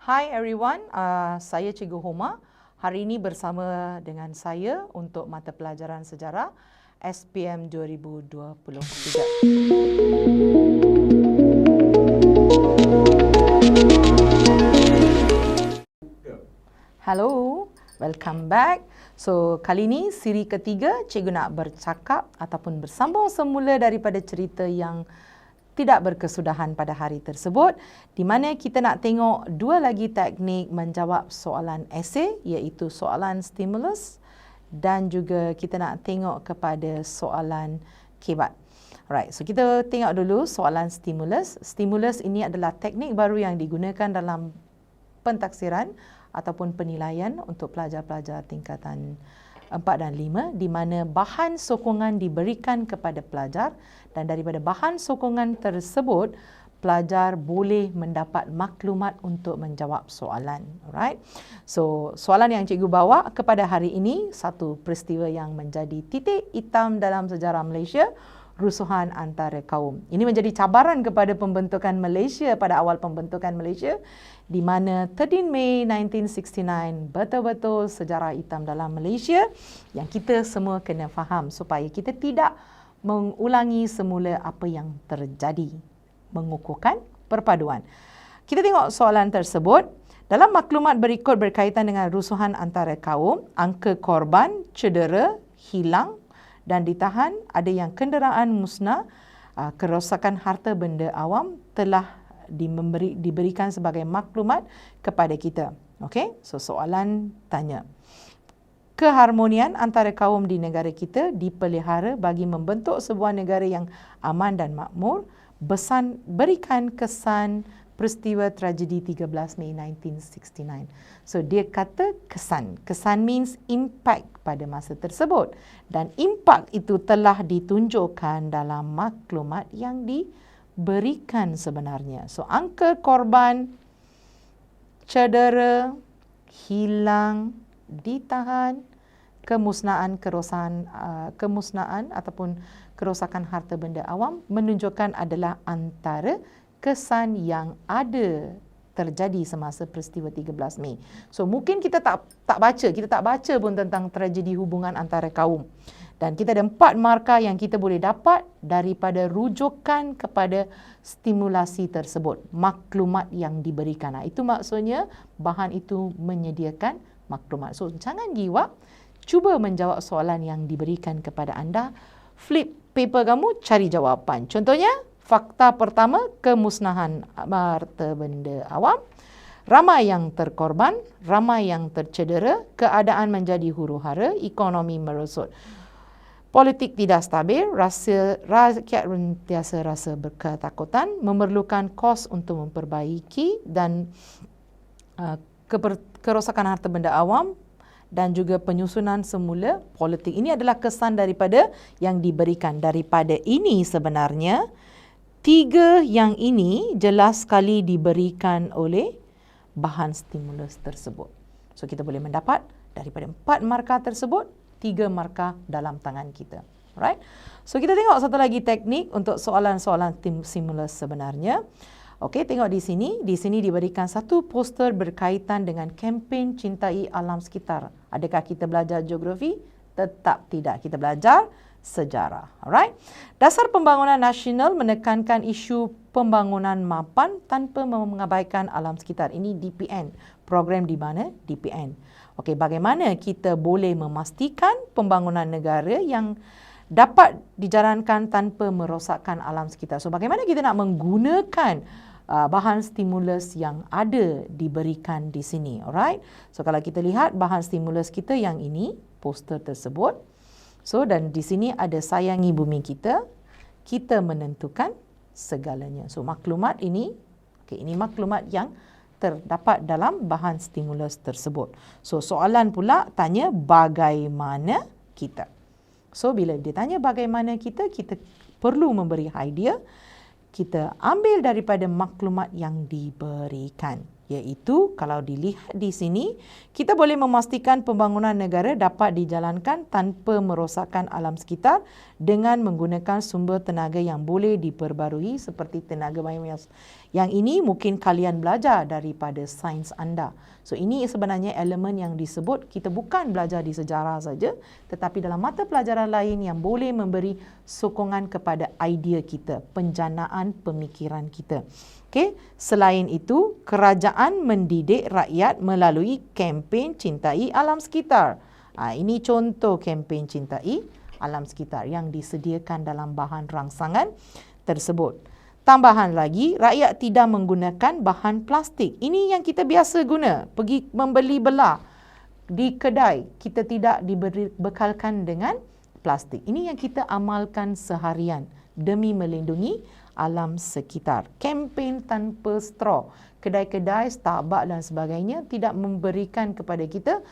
Hi everyone, saya Cikgu Homa. Hari ini bersama dengan saya untuk mata pelajaran sejarah SPM 2023. Hello, welcome back. So, kali ini siri ketiga Cikgu nak bercakap ataupun bersambung semula daripada cerita yang tidak berkesudahan pada hari tersebut, di mana kita nak tengok dua lagi teknik menjawab soalan esei, iaitu soalan stimulus dan juga kita nak tengok kepada soalan kebat. Alright, so kita tengok dulu soalan stimulus. Stimulus ini adalah teknik baru yang digunakan dalam pentaksiran ataupun penilaian untuk pelajar-pelajar tingkatan 4 dan 5, di mana bahan sokongan diberikan kepada pelajar dan daripada bahan sokongan tersebut pelajar boleh mendapat maklumat untuk menjawab soalan. Alright. So, soalan yang cikgu bawa kepada hari ini, satu peristiwa yang menjadi titik hitam dalam sejarah Malaysia, rusuhan antara kaum. Ini menjadi cabaran kepada pembentukan Malaysia pada awal pembentukan Malaysia, di mana 13 Mei 1969 betul-betul sejarah hitam dalam Malaysia yang kita semua kena faham supaya kita tidak mengulangi semula apa yang terjadi. Mengukuhkan perpaduan. Kita tengok soalan tersebut. Dalam maklumat berikut berkaitan dengan rusuhan antara kaum, angka korban, cedera, hilang dan ditahan, ada yang kenderaan musnah, kerosakan harta benda awam telah diberikan sebagai maklumat kepada kita. Okey, so soalan tanya, keharmonian antara kaum di negara kita dipelihara bagi membentuk sebuah negara yang aman dan makmur, berikan kesan peristiwa tragedi 13 Mei 1969. So dia kata kesan. Kesan means impact pada masa tersebut. Dan impact itu telah ditunjukkan dalam maklumat yang diberikan sebenarnya. So angka korban, cedera, hilang, ditahan, kemusnahan ataupun kerosakan harta benda awam menunjukkan adalah antara kesan yang ada terjadi semasa peristiwa 13 Mei. So mungkin kita tak baca pun tentang tragedi hubungan antara kaum. Dan kita ada 4 markah yang kita boleh dapat daripada rujukan kepada stimulasi tersebut, maklumat yang diberikan. Itu maksudnya bahan itu menyediakan maklumat. So jangan giwak, cuba menjawab soalan yang diberikan kepada anda. Flip paper kamu, cari jawapan. Contohnya, fakta pertama, kemusnahan harta benda awam, ramai yang terkorban, ramai yang tercedera, keadaan menjadi huru-hara, ekonomi merosot, politik tidak stabil, rakyat sentiasa rasa berketakutan, memerlukan kos untuk memperbaiki dan kerosakan harta benda awam dan juga penyusunan semula politik. Ini adalah kesan daripada yang diberikan. Daripada ini sebenarnya 3 yang ini jelas sekali diberikan oleh bahan stimulus tersebut. So kita boleh mendapat daripada 4 markah tersebut, 3 markah dalam tangan kita. Alright. So kita tengok satu lagi teknik untuk soalan-soalan stimulus sebenarnya. Okey, tengok di sini. Di sini diberikan satu poster berkaitan dengan kempen cintai alam sekitar. Adakah kita belajar geografi? Tetap tidak. Kita belajar sejarah. Alright. Dasar pembangunan nasional menekankan isu pembangunan mapan tanpa mengabaikan alam sekitar. Ini DPN. Program di mana? DPN. Okey, bagaimana kita boleh memastikan pembangunan negara yang dapat dijalankan tanpa merosakkan alam sekitar? So, bagaimana kita nak menggunakan bahan stimulus yang ada diberikan di sini? Alright. So, kalau kita lihat bahan stimulus kita yang ini, poster tersebut. So, dan di sini ada sayangi bumi kita, kita menentukan segalanya. So, maklumat ini, ini maklumat yang terdapat dalam bahan stimulus tersebut. So, soalan pula tanya bagaimana kita. So, bila dia tanya bagaimana kita perlu memberi idea. Kita ambil daripada maklumat yang diberikan, Iaitu kalau dilihat di sini, kita boleh memastikan pembangunan negara dapat dijalankan tanpa merosakkan alam sekitar dengan menggunakan sumber tenaga yang boleh diperbarui seperti tenaga biomas. Yang ini mungkin kalian belajar daripada sains anda. So ini sebenarnya elemen yang disebut, kita bukan belajar di sejarah saja, tetapi dalam mata pelajaran lain yang boleh memberi sokongan kepada idea kita, penjanaan pemikiran kita. Okay. Selain itu, kerajaan mendidik rakyat melalui kempen Cintai Alam Sekitar. Ini contoh kempen Cintai Alam Sekitar yang disediakan dalam bahan rangsangan tersebut. Tambahan lagi, rakyat tidak menggunakan bahan plastik. Ini yang kita biasa guna. Pergi membeli belah di kedai, kita tidak dibekalkan dengan plastik. Ini yang kita amalkan seharian demi melindungi alam sekitar. Kempen tanpa straw. Kedai-kedai, Starbucks dan sebagainya tidak memberikan kepada kita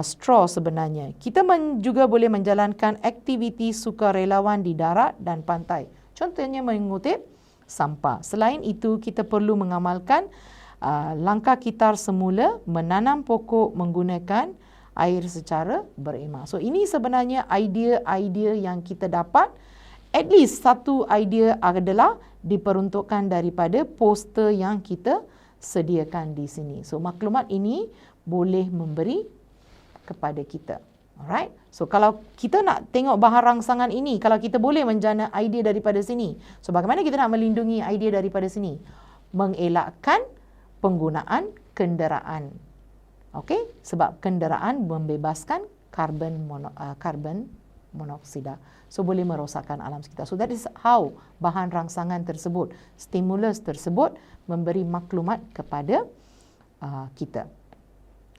straw sebenarnya. Kita juga boleh menjalankan aktiviti sukarelawan di darat dan pantai. Contohnya mengutip sampah. Selain itu, kita perlu mengamalkan langkah kitar semula, menanam pokok menggunakan air secara berimbang. So ini sebenarnya idea-idea yang kita dapat. At least satu idea adalah diperuntukkan daripada poster yang kita sediakan di sini. So maklumat ini boleh memberi kepada kita. Alright. So kalau kita nak tengok bahan rangsangan ini, kalau kita boleh menjana idea daripada sini. So bagaimana kita nak melindungi idea daripada sini? Mengelakkan penggunaan kenderaan. Okey, sebab kenderaan membebaskan karbon monoksida. So boleh merosakkan alam sekitar. So that is how bahan rangsangan tersebut, stimulus tersebut memberi maklumat kepada kita.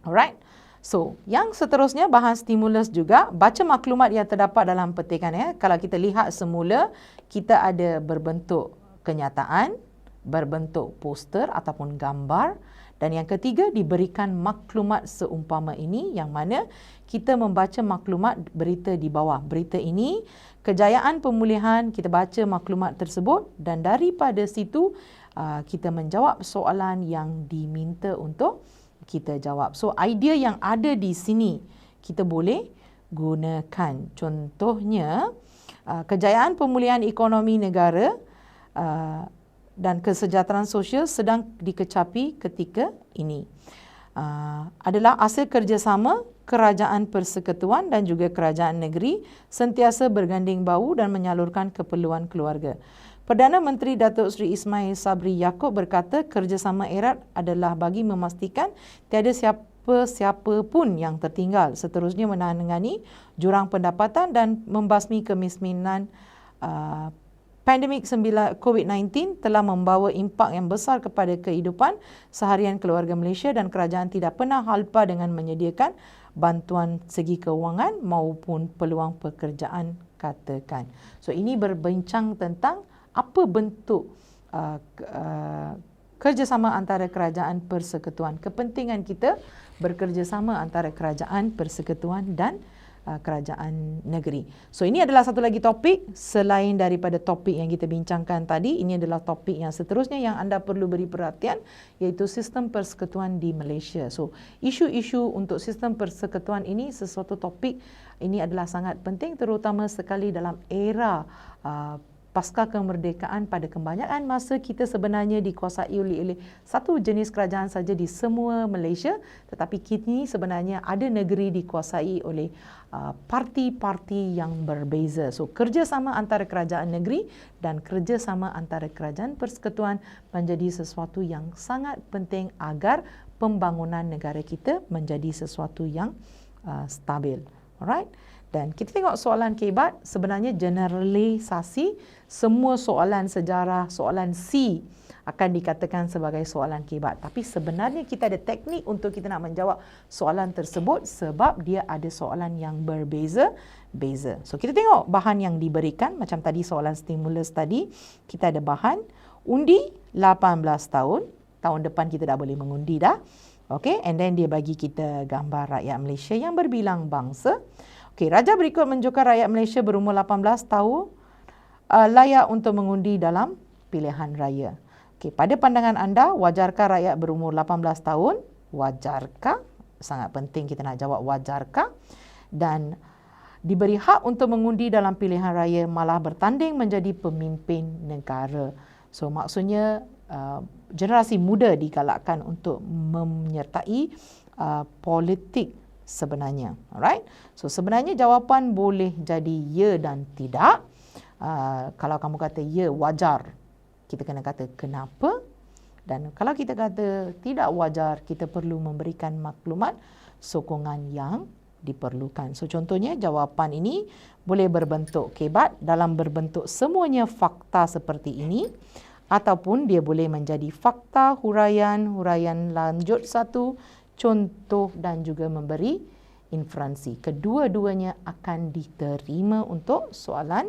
Alright. So yang seterusnya bahan stimulus juga, baca maklumat yang terdapat dalam petikan. Kalau kita lihat semula, kita ada berbentuk kenyataan, berbentuk poster ataupun gambar. Dan yang ketiga, diberikan maklumat seumpama ini yang mana kita membaca maklumat berita di bawah. Berita ini, kejayaan pemulihan, kita baca maklumat tersebut dan daripada situ kita menjawab soalan yang diminta untuk kita jawab. So, idea yang ada di sini kita boleh gunakan. Contohnya, kejayaan pemulihan ekonomi negara dan kesejahteraan sosial sedang dikecapi ketika ini. Adalah hasil kerjasama kerajaan persekutuan dan juga kerajaan negeri sentiasa berganding bahu dan menyalurkan keperluan keluarga. Perdana Menteri Datuk Seri Ismail Sabri Yaakob berkata kerjasama erat adalah bagi memastikan tiada siapa pun yang tertinggal. Seterusnya menangani jurang pendapatan dan membasmi kemiskinan. Pandemik COVID-19 telah membawa impak yang besar kepada kehidupan seharian keluarga Malaysia dan kerajaan tidak pernah halpa dengan menyediakan bantuan segi kewangan maupun peluang pekerjaan katakan. So ini berbincang tentang apa bentuk kerjasama antara kerajaan persekutuan. Kepentingan kita bekerjasama antara kerajaan persekutuan dan kerajaan negeri. So ini adalah satu lagi topik selain daripada topik yang kita bincangkan tadi. Ini adalah topik yang seterusnya yang anda perlu beri perhatian, iaitu sistem persekutuan di Malaysia. So isu-isu untuk sistem persekutuan ini sesuatu topik ini adalah sangat penting, terutama sekali dalam era pasca kemerdekaan. Pada kebanyakan masa kita sebenarnya dikuasai oleh satu jenis kerajaan saja di semua Malaysia, tetapi kini sebenarnya ada negeri dikuasai oleh parti-parti yang berbeza. So kerjasama antara kerajaan negeri dan kerjasama antara kerajaan persekutuan menjadi sesuatu yang sangat penting agar pembangunan negara kita menjadi sesuatu yang stabil. Alright. Dan kita tengok soalan kebat, sebenarnya generalisasi semua soalan sejarah, soalan C akan dikatakan sebagai soalan kebat. Tapi sebenarnya kita ada teknik untuk kita nak menjawab soalan tersebut sebab dia ada soalan yang berbeza-beza. So kita tengok bahan yang diberikan, macam tadi soalan stimulus tadi, kita ada bahan undi 18 tahun. Tahun depan kita dah boleh mengundi dah. Okay, and then dia bagi kita gambar rakyat Malaysia yang berbilang bangsa. Okey, raja berikut menunjukkan rakyat Malaysia berumur 18 tahun layak untuk mengundi dalam pilihan raya. Okey, pada pandangan anda, wajarkah rakyat berumur 18 tahun? Wajarkah? Sangat penting kita nak jawab wajarkah? Dan diberi hak untuk mengundi dalam pilihan raya, malah bertanding menjadi pemimpin negara. So maksudnya generasi muda digalakkan untuk menyertai politik sebenarnya. Alright? So sebenarnya jawapan boleh jadi ya dan tidak. Kalau kamu kata ya, wajar, kita kena kata kenapa. Dan kalau kita kata tidak wajar, kita perlu memberikan maklumat sokongan yang diperlukan. So contohnya jawapan ini boleh berbentuk kebat dalam berbentuk semuanya fakta seperti ini, ataupun dia boleh menjadi fakta, huraian lanjut satu, contoh dan juga memberi inferensi. Kedua-duanya akan diterima untuk soalan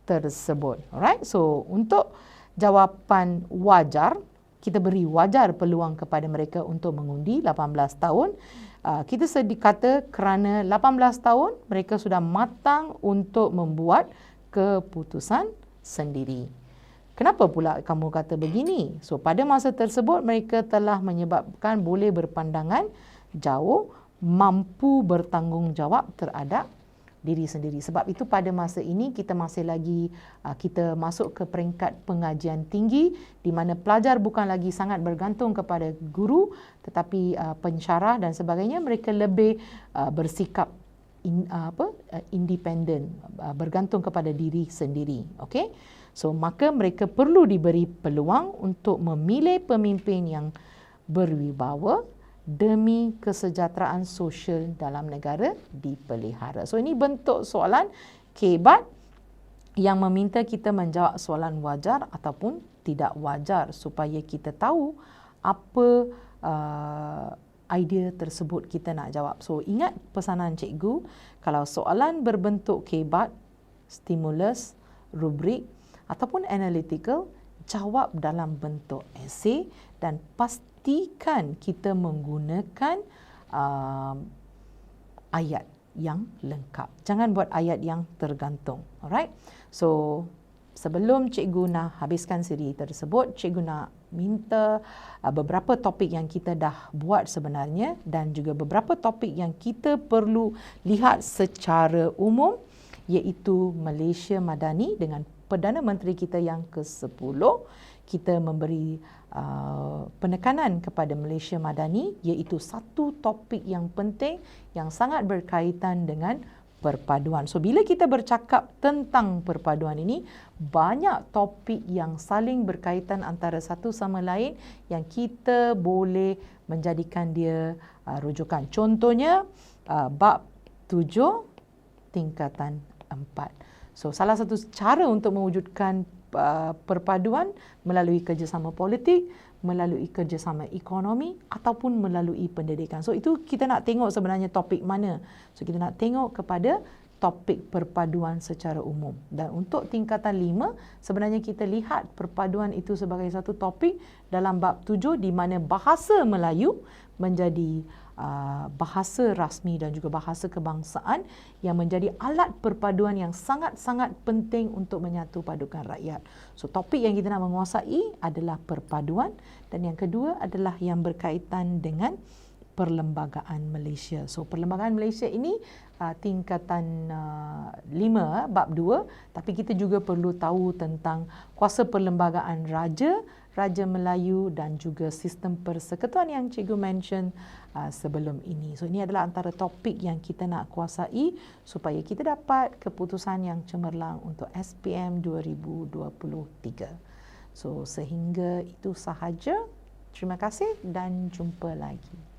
tersebut. Alright, so untuk jawapan wajar, kita beri wajar peluang kepada mereka untuk mengundi 18 tahun. Kita kata kerana 18 tahun mereka sudah matang untuk membuat keputusan sendiri. Kenapa pula kamu kata begini? So pada masa tersebut mereka telah menyebabkan boleh berpandangan jauh, mampu bertanggungjawab terhadap diri sendiri. Sebab itu pada masa ini kita masih lagi kita masuk ke peringkat pengajian tinggi di mana pelajar bukan lagi sangat bergantung kepada guru, tetapi pensyarah dan sebagainya mereka lebih bersikap independen, bergantung kepada diri sendiri. Okey. So maka mereka perlu diberi peluang untuk memilih pemimpin yang berwibawa demi kesejahteraan sosial dalam negara dipelihara. So ini bentuk soalan kebat yang meminta kita menjawab soalan wajar ataupun tidak wajar supaya kita tahu apa idea tersebut kita nak jawab. So ingat pesanan cikgu, kalau soalan berbentuk kebat, stimulus, rubrik ataupun analytical, jawab dalam bentuk esei dan pastikan kita menggunakan ayat yang lengkap. Jangan buat ayat yang tergantung. Alright? So, sebelum cikgu nak habiskan siri tersebut, cikgu nak minta beberapa topik yang kita dah buat sebenarnya dan juga beberapa topik yang kita perlu lihat secara umum, iaitu Malaysia Madani dengan Perdana Menteri kita yang ke-10. Kita memberi penekanan kepada Malaysia Madani, iaitu satu topik yang penting yang sangat berkaitan dengan perpaduan. So bila kita bercakap tentang perpaduan ini, banyak topik yang saling berkaitan antara satu sama lain yang kita boleh menjadikan dia rujukan. Contohnya bab 7 tingkatan 4. So salah satu cara untuk mewujudkan perpaduan melalui kerjasama politik, melalui kerjasama ekonomi ataupun melalui pendidikan. So itu kita nak tengok sebenarnya topik mana. So kita nak tengok kepada topik perpaduan secara umum. Dan untuk tingkatan 5, sebenarnya kita lihat perpaduan itu sebagai satu topik dalam bab 7 di mana bahasa Melayu menjadi bahasa rasmi dan juga bahasa kebangsaan yang menjadi alat perpaduan yang sangat-sangat penting untuk menyatu padukan rakyat. So topik yang kita nak menguasai adalah perpaduan, dan yang kedua adalah yang berkaitan dengan Perlembagaan Malaysia. So Perlembagaan Malaysia ini tingkatan 5 bab 2, tapi kita juga perlu tahu tentang kuasa perlembagaan raja, Raja Melayu dan juga sistem persekutuan yang cikgu mention sebelum ini. So ini adalah antara topik yang kita nak kuasai supaya kita dapat keputusan yang cemerlang untuk SPM 2023. So sehingga itu sahaja. Terima kasih dan jumpa lagi.